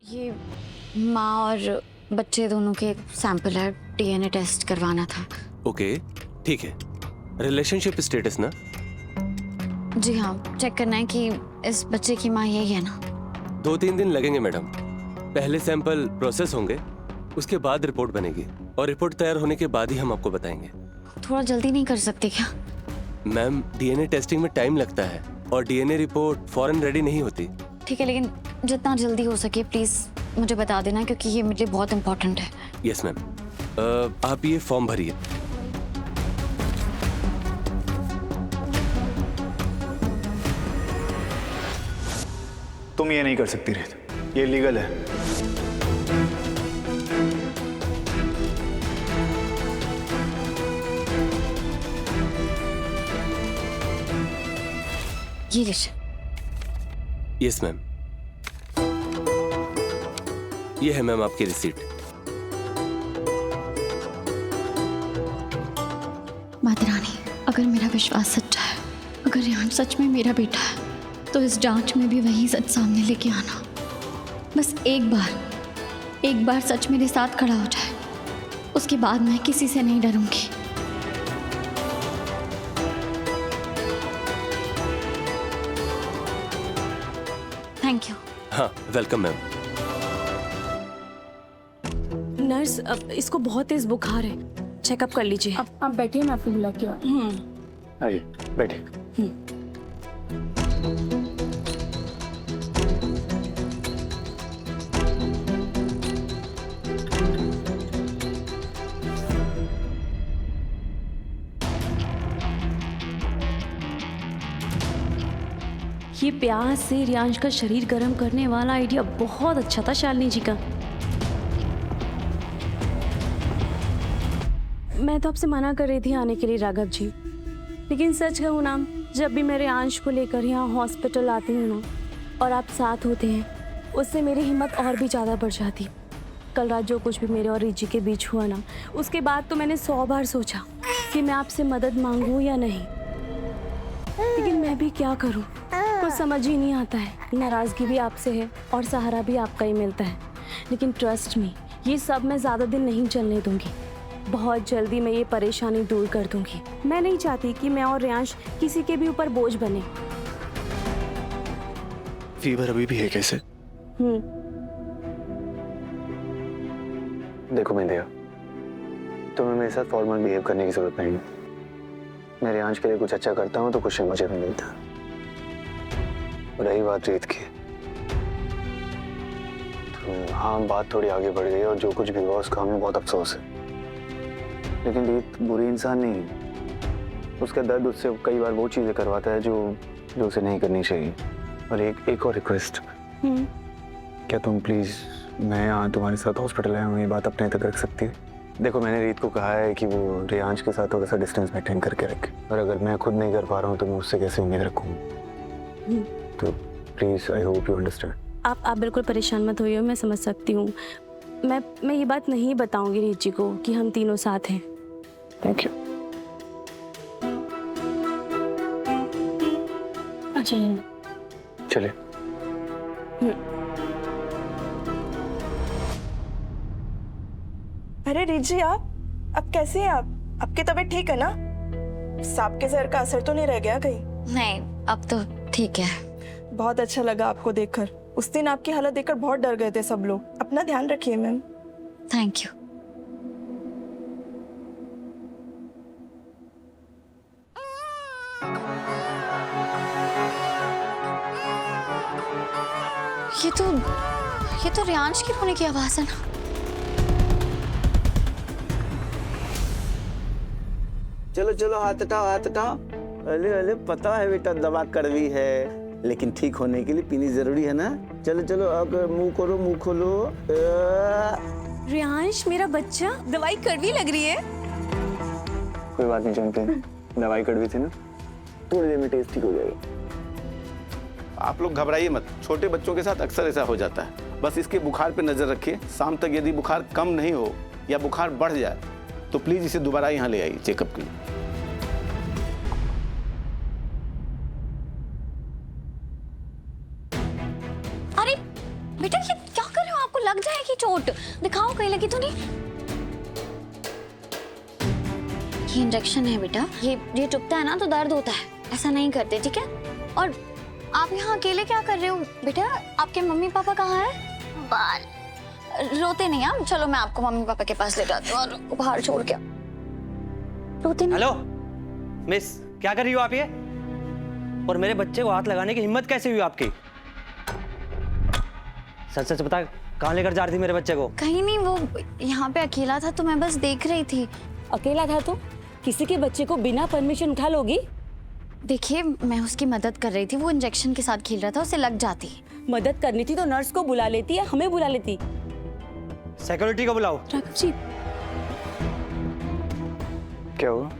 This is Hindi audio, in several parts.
ये माँ और बच्चे दोनों के सैंपल है, डीएनए टेस्ट करवाना था। ओके, ठीक है। रिलेशनशिप स्टेटस ना? जी हाँ, चेक करना है कि इस बच्चे की माँ यही है ना। 2-3 दिन लगेंगे मैडम। पहले सैंपल प्रोसेस होंगे, उसके बाद रिपोर्ट बनेगी और रिपोर्ट तैयार होने के बाद ही हम आपको बताएंगे। थोड़ा जल्दी नहीं कर सकते क्या? मैम, डीएनए टेस्टिंग में टाइम लगता है और डीएनए रिपोर्ट फौरन रेडी नहीं होती। ठीक है, लेकिन जितना जल्दी हो सके प्लीज मुझे बता देना, क्योंकि ये मेरे लिए बहुत इंपॉर्टेंट है। Yes ma'am. आप ये फॉर्म भरिए। तुम ये नहीं कर सकती रेत, ये लीगल है। ये लीजिए। Yes ma'am. ये है मैम आपकी रिसीट। माता रानी, अगर मेरा विश्वास सच्चा है, अगर रेहान सच में मेरा बेटा है, तो इस जांच में भी वही सच सामने लेके आना। बस एक बार सच मेरे साथ खड़ा हो जाए, उसके बाद मैं किसी से नहीं डरूंगी। Thank you. हाँ, वेलकम मैम। नर्स, अब इसको बहुत तेज बुखार है, चेकअप कर लीजिए। आप बैठिए, मैं आपको बुला के आती हूँ। आइए बैठे। ये प्याज से रियांश का शरीर गर्म करने वाला आइडिया बहुत अच्छा था शालिनी जी का। मैं तो आपसे मना कर रही थी आने के लिए राघव जी, लेकिन सच कहूँ ना, जब भी मैं रियांश को लेकर यहाँ हॉस्पिटल आती हूँ ना और आप साथ होते हैं, उससे मेरी हिम्मत और भी ज़्यादा बढ़ जाती। कल रात जो कुछ भी मेरे और रिजी के बीच हुआ ना, उसके बाद तो मैंने 100 बार सोचा कि मैं आपसे मदद मांगूँ या नहीं, लेकिन मैं भी क्या करूँ, कुछ समझ ही नहीं आता है। नाराज़गी भी आपसे है और सहारा भी आपका ही मिलता है, लेकिन ट्रस्ट मी, ये सब मैं ज़्यादा दिन नहीं चलने दूंगी। बहुत जल्दी मैं ये परेशानी दूर कर दूंगी। मैं नहीं चाहती कि मैं और रियांश किसी के भी ऊपर बोझ बने। फीवर अभी भी है कैसे? देखो मेंदिया, तुम्हें मेरे साथ फॉर्मल बिहेव करने की जरूरत नहीं है। मैं रियांश के लिए कुछ अच्छा करता हूँ तो कुछ मुझे भी मिलता है। रही बात रेत की, तो हाँ, बात थोड़ी आगे बढ़ गई और जो कुछ भी हुआ उसका हमें बहुत अफसोस है, लेकिन रेत बुरी इंसान नहीं है। उसका दर्द उससे कई बार वो चीजें करवाता है जो उसे नहीं करनी चाहिए। और एक और रिक्वेस्ट, क्या तुम प्लीज, मैं यहाँ तुम्हारे साथ हॉस्पिटल आया हूँ, ये बात अपने तक रख सकती है? देखो, मैंने रीत को कहा है कि वो रियांश के साथ थोड़ा सा डिस्टेंस मेंटेन करके रखे, और अगर मैं खुद नहीं कर पा रहा हूँ तो मैं उससे कैसे उम्मीद रखूँगा? तो please, I hope you understand. आप बिल्कुल परेशान मत होइए, मैं समझ सकती हूँ। मैं ये बात नहीं बताऊंगी रिची को कि हम तीनों साथ हैं। Thank you. अच्छा, चलिए। अरे रिजी, आप कैसे हैं? आपकी तबीयत ठीक है ना? सांप के जहर का असर तो नहीं रह गया कहीं? नहीं, अब तो ठीक है। बहुत अच्छा लगा आपको देखकर। उस दिन आपकी हालत देखकर बहुत डर गए थे सब लोग। अपना ध्यान रखिए मैम। Thank you. ये तो रियांश की रोने की आवाज है ना। चलो चलो, हाथ हटाओ हाथ हटाओ। अरे अरे, पता है बेटा दवा कड़वी है, लेकिन ठीक होने के लिए पीनी जरूरी है ना। चलो चलो, अब मुंह खोलो, मुंह खोलो। रियांश मेरा बच्चा, दवाई कड़वी लग रही है। कोई बात नहीं जानते, दवाई कड़वी थी ना, थोड़ी देर में टेस्ट ठीक हो जाएगा। आप लोग घबराइए मत, छोटे बच्चों के साथ अक्सर ऐसा हो जाता है। बस इसके बुखार पे नजर रखिए। शाम तक यदि बुखार कम नहीं हो या बुखार बढ़ जाए तो प्लीज इसे दोबारा यहाँ ले आइए चेकअप के लिए। अरे बेटा, ये क्या कर रहे हो लग जाएगी चोट। दिखाओ कहीं लगी तो नहीं। ये इंजेक्शन है बेटा, ये चुभता है ना तो दर्द होता है, ऐसा नहीं करते, ठीक है? और आप यहाँ अकेले क्या कर रहे हो बेटा? आपके मम्मी पापा कहाँ हैं? बाहर। रोते नहीं आप, चलो मैं आपको मम्मी पापा के पास ले जाती हूँ और बाहर छोड़ के। रोते नहीं। हेलो मिस, क्या कर रही हो आप ये? और मेरे बच्चे को हाथ लगाने की हिम्मत कैसे हुई आपकी? सच सच बता, कहाँ लेकर जा रही थी मेरे बच्चे को? कहीं नहीं, वो यहाँ पे अकेला था तो मैं बस देख रही थी। अकेला था तो किसी के बच्चे को बिना परमिशन उठा लोगी? देखिए मैं उसकी मदद कर रही थी, वो इंजेक्शन के साथ खेल रहा था, उसे लग जाती। मदद करनी थी तो नर्स को बुला लेती या हमें बुला लेती। सिक्योरिटी को बुलाओ। राघव जी, क्या हुआ?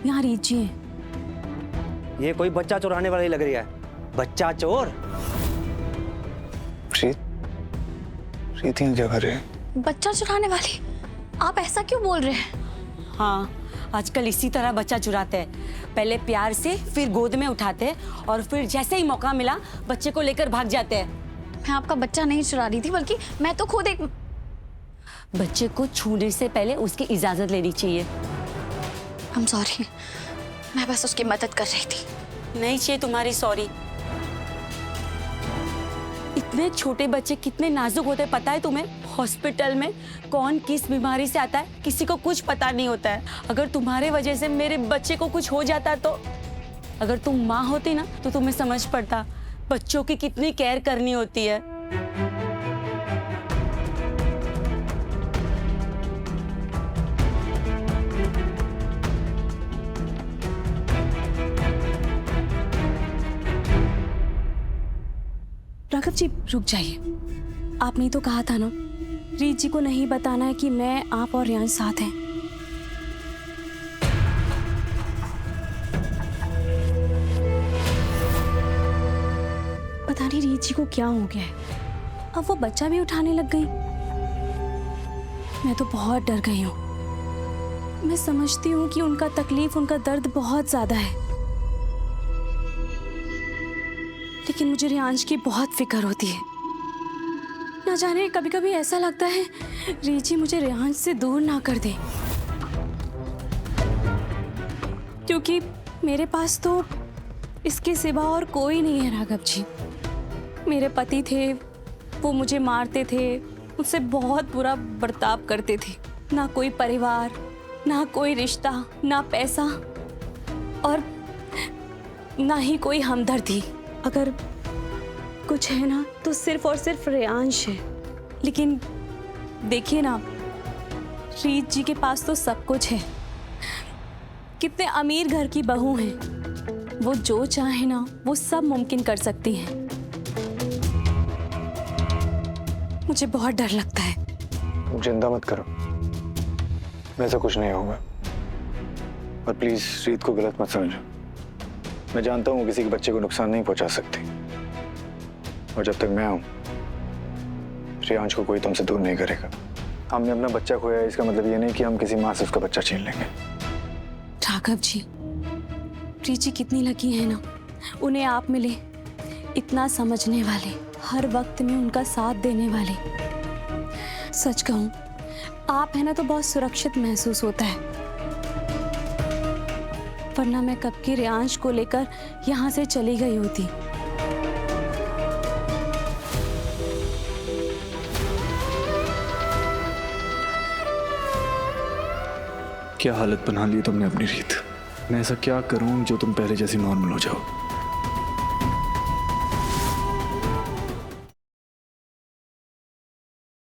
यहाँ रीत जी हैं। ये कोई बच्चा चुराने वाली लग रही है। बच्चा चोर? रीत यहाँ क्या कर रहे हैं? बच्चा चुराने वाली? आप ऐसा क्यों बोल रहे हैं? हाँ, आजकल इसी तरह बच्चा चुराते हैं। पहले प्यार से, फिर गोद में उठाते हैं और फिर जैसे ही मौका मिला बच्चे को लेकर भाग जाते हैं। मैं आपका बच्चा नहीं चुरा रही थी, बल्कि मैं तो खुद एक। बच्चे को छूने से पहले उसकी इजाजत लेनी चाहिए। I'm sorry, मैं बस उसकी मदद कर रही थी। नहीं चाहिए तुम्हारी सॉरी। इतने छोटे बच्चे कितने नाजुक होते हैं पता है तुम्हें? हॉस्पिटल में कौन किस बीमारी से आता है किसी को कुछ पता नहीं होता है। अगर तुम्हारे वजह से मेरे बच्चे को कुछ हो जाता तो, अगर तुम माँ होती ना तो तुम्हें समझ पड़ता बच्चों की कितनी केयर करनी होती है। राघव जी रुक जाइए, आपने तो कहा था ना रीत जी को नहीं बताना है कि मैं, आप और रियांश साथ हैं। पता नहीं रीत जी को क्या हो गया है, अब वो बच्चा भी उठाने लग गई। मैं तो बहुत डर गई हूँ। मैं समझती हूँ कि उनका तकलीफ, उनका दर्द बहुत ज्यादा है, लेकिन मुझे रियांश की बहुत फिक्र होती है। ना जाने कभी कभी ऐसा लगता है रीत जी मुझे रियांश से दूर ना कर दे, क्योंकि मेरे पास तो इसके सिवा और कोई नहीं है। राघव जी मेरे पति थे, वो मुझे मारते थे, मुझसे बहुत बुरा बर्ताव करते थे। ना कोई परिवार, ना कोई रिश्ता, ना पैसा और ना ही कोई हमदर्दी। अगर कुछ है ना तो सिर्फ और सिर्फ रियांश है। लेकिन देखिए ना, रीत जी के पास तो सब कुछ है, कितने अमीर घर की बहू हैं, वो जो चाहे ना वो सब मुमकिन कर सकती हैं। मुझे बहुत डर लगता है। चिंता मत करो, वैसा कुछ नहीं होगा। और प्लीज रीत को गलत मत समझो। मैं जानता हूँ किसी के बच्चे को नुकसान नहीं पहुंचा सकती, और जब तक मैं हूं रियांश को कोई तुमसे दूर नहीं करेगा। हमने अपना बच्चा खोया, इसका मतलब ये नहीं कि हम किसी माँ से उसका बच्चा छीन लेंगे। राघव जी, रीत जी कितनी लकी है ना, उन्हें आप मिले, इतना समझने वाले, हर वक्त में उनका साथ देने वाले। सच कहूं आप है ना तो बहुत सुरक्षित महसूस होता है, वरना मैं कब की रियांश को लेकर यहाँ से चली गई होती। क्या हालत बना ली तुमने अपनी रीत। मैं ऐसा क्या करूं जो तुम पहले जैसी नॉर्मल हो जाओ।